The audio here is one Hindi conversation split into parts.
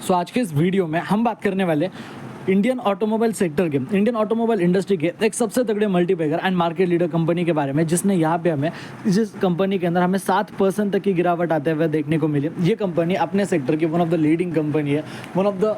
सो आज के इस वीडियो में हम बात करने वाले इंडियन ऑटोमोबाइल सेक्टर के, इंडियन ऑटोमोबाइल इंडस्ट्री के एक सबसे तगड़े multibagger and market leader company के बारे में, जिसने यहाँ पे हमें जिस कंपनी के अंदर हमें 7% तक की गिरावट आते हुए देखने को मिली। ये कंपनी अपने सेक्टर की one of the leading company है, one of the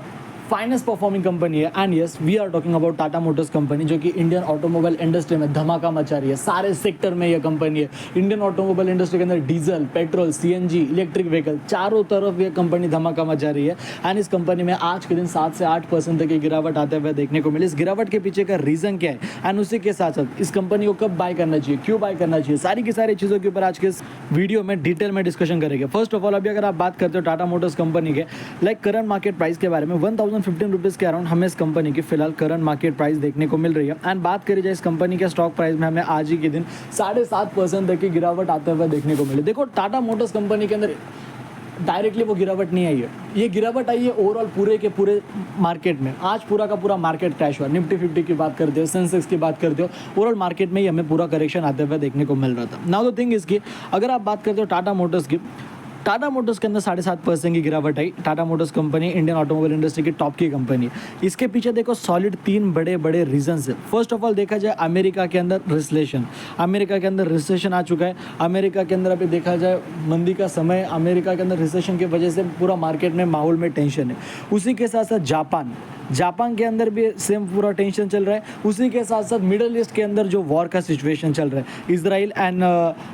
finest performing company है। And yes, we are talking about Tata motors company, जो कि इंडियन ऑटोमोबाइल इंडस्ट्री में धमाका मचा रही है। सारे सेक्टर में ये कंपनी है। इंडियन ऑटोमोबाइल इंडस्ट्री के अंदर diesel, petrol, CNG, electric vehicle, चारों तरफ ये कंपनी धमाका मचा रही है। एंड इस कंपनी में आज के दिन 7 से 8% तक की गिरावट आते हुए देखने को मिली। इस गिरावट के पीछे का रीजन क्या है एंड उसी के साथ साथ इस कंपनी को कब बाय करना चाहिए, क्यों बाय करना चाहिए, सारी की सारी चीज़ों के ऊपर आज के इस वीडियो में डिटेल में डिस्कशन करेंगे। फर्स्ट ऑफ ऑल, अभी अगर आप बात करते हो टाटा मोटर्स कंपनी के लाइक करंट मार्केट प्राइस के बारे में, 1015 रुपीज़ के हमें इस कंपनी की फिलहाल करंट मार्केट प्राइस देखने को मिल रही है। एंड बात करी जाए इस कंपनी के स्टॉक प्राइस में, हमें आज ही के दिन 7.5% तक की गिरावट आते हुए देखने को मिली। देखो, टाटा मोटर्स कंपनी के अंदर डायरेक्टली वो गिरावट नहीं आई है, ये गिरावट आई है ओवरऑल पूरे के पूरे मार्केट में। आज पूरा का पूरा मार्केट क्रैश हुआ। निफ्टी 50 की बात करते हो, सेंसेक्स की बात करते हो, ओवरऑल मार्केट में ही हमें पूरा करेक्शन आते हुए देखने को मिल रहा था। नाउ द थिंग इज की अगर आप बात करते हो टाटा मोटर्स की, टाटा मोटर्स के अंदर 7.5% की गिरावट आई। Tata motors company Indian automobile industry की टॉप की कंपनी है। इसके पीछे देखो सॉलिड 3 बड़े बड़े रीजंस है। फर्स्ट ऑफ ऑल देखा जाए अमेरिका के अंदर रिसेशन, अमेरिका के अंदर रिसेशन आ चुका है। अमेरिका के अंदर अभी देखा जाए मंदी का समय, अमेरिका के अंदर रिसेशन की वजह से पूरा मार्केट में माहौल में टेंशन है। उसी के साथ साथ जापान के अंदर भी सेम पूरा टेंशन चल रहा है। उसी के साथ साथ मिडल ईस्ट के अंदर जो वॉर का सिचुएशन चल रहा है,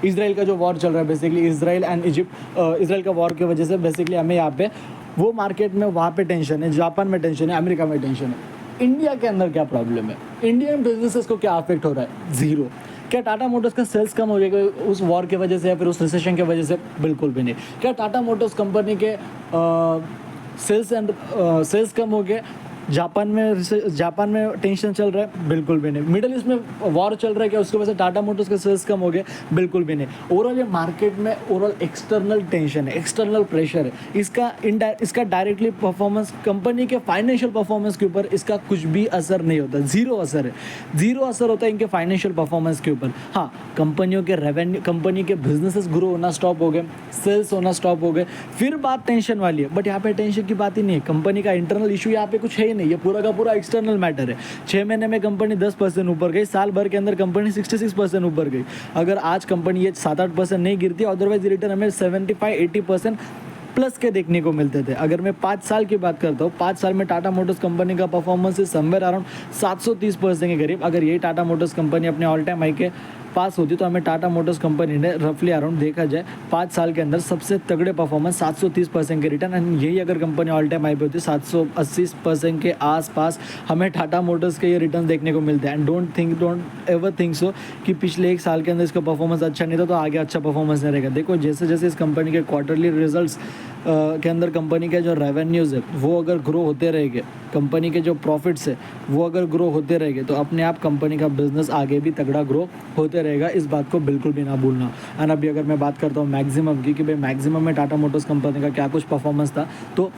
इजराइल का जो वॉर चल रहा है, basically Israel and Egypt, Israel का वॉर की वजह से बेसिकली हमें यहाँ पे वो मार्केट में वहाँ पे टेंशन है, जापान में टेंशन है, अमेरिका में टेंशन है। इंडिया के अंदर क्या प्रॉब्लम है, इंडियन बिजनेसेस को क्या अफेक्ट हो रहा है? जीरो। क्या टाटा मोटर्स का सेल्स कम हो जाएगा उस वॉर की वजह से या फिर उस रिसेशन की वजह से? बिल्कुल भी नहीं। क्या टाटा मोटर्स कंपनी के सेल्स कम हो गए जापान में टेंशन चल रहा है? बिल्कुल भी नहीं। मिडल ईस्ट में वॉर चल रहा है, क्या उसकी वजह से टाटा मोटर्स के सेल्स कम हो गए? बिल्कुल भी नहीं। ओवरऑल ये मार्केट में ओवरऑल एक्सटर्नल टेंशन है, एक्सटर्नल प्रेशर है। इसका डायरेक्टली परफॉर्मेंस, कंपनी के फाइनेंशियल परफॉर्मेंस के ऊपर इसका कुछ भी असर नहीं होता। जीरो असर है, जीरो असर होता है इनके फाइनेंशियल परफॉर्मेंस के ऊपर। हाँ, कंपनियों के रेवेन्यू, कंपनी के बिजनेसेस ग्रो होना स्टॉप हो गए, सेल्स होना स्टॉप हो गए, फिर बात टेंशन वाली है। बट यहाँ पे टेंशन की बात ही नहीं है। कंपनी का इंटरनल इशू यहाँ पे कुछ है नहीं, ये पूरा का पूरा एक्सटर्नल मैटर है। 6 महीने में कंपनी 10% ऊपर गई, साल भर के अंदर कंपनी 66% ऊपर गई। अगर आज कंपनी ये 7-8% नहीं गिरती, अदरवाइज रिटर्न हमें 75-80% प्लस के देखने को मिलते थे। अगर मैं 5 साल की बात करता हूँ, 5 साल में टाटा मोटर्स कंपनी का परफॉर्मेंस है समवेयर अराउंड 730% के करीब। अगर यही टाटा मोटर्स कंपनी अपने ऑल टाइम हाई के पास होती तो हमें टाटा मोटर्स कंपनी ने रफली अराउंड देखा जाए 5 साल के अंदर सबसे तगड़े परफॉर्मेंस 730% के रिटर्न। एंड यही अगर कंपनी ऑल टाइम हाई पे होती 780% के आसपास हमें टाटा मोटर्स के ये रिटर्न देखने को मिलते हैं। And don't ever think so कि पिछले 1 साल के अंदर इसका परफॉर्मेंस अच्छा नहीं था तो आगे अच्छा परफॉर्मेंस नहीं रहेगा। देखो, जैसे जैसे इस कंपनी के क्वार्टरली रिजल्ट्स के अंदर कंपनी के जो रेवेन्यूज़ है वो अगर ग्रो होते रहेंगे, कंपनी के जो प्रॉफिट्स है वो अगर ग्रो होते रहेंगे, तो अपने आप कंपनी का बिजनेस आगे भी तगड़ा ग्रो होते रहेगा। इस बात को बिल्कुल भी ना भूलना। एंड अभी अगर मैं बात करता हूँ मैक्सिमम की, कि भाई मैक्सिमम में टाटा मोटर्स कंपनी का क्या कुछ परफॉर्मेंस था, तो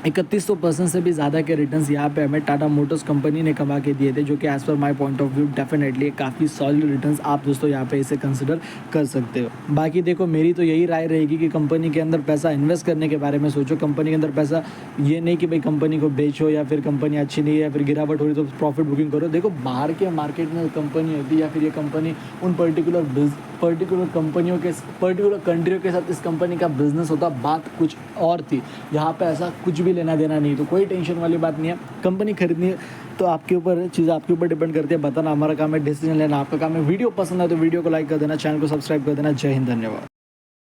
3100% से भी ज़्यादा के रिटर्न्स यहाँ पे हमें टाटा मोटर्स कंपनी ने कमा के दिए थे, जो कि as per my point of view definitely काफ़ी सॉलिड रिटर्न्स आप दोस्तों यहाँ पे इसे कंसिडर कर सकते हो। बाकी देखो, मेरी तो यही राय रहेगी कि कंपनी के अंदर पैसा इन्वेस्ट करने के बारे में सोचो। कंपनी के अंदर पैसा, ये नहीं कि भाई कंपनी को बेचो या फिर कंपनी अच्छी नहीं है या फिर गिरावट हो रही तो प्रॉफिट बुकिंग करो। देखो, बाहर के मार्केट में कंपनी होती है या फिर ये कंपनी उन पर्टिकुलर कंपनियों के, पर्टिकुलर कंट्रियों के साथ इस कंपनी का बिजनेस होता, बात कुछ और थी। यहाँ पे ऐसा कुछ भी लेना देना नहीं, तो कोई टेंशन वाली बात नहीं है। कंपनी खरीदनी है तो आपके ऊपर, चीज़ आपके ऊपर डिपेंड करती है। बताना हमारा काम है, डिसीजन लेना आपका काम है। वीडियो पसंद है तो वीडियो को लाइक कर देना, चैनल को सब्सक्राइब कर देना। जय हिंद, धन्यवाद।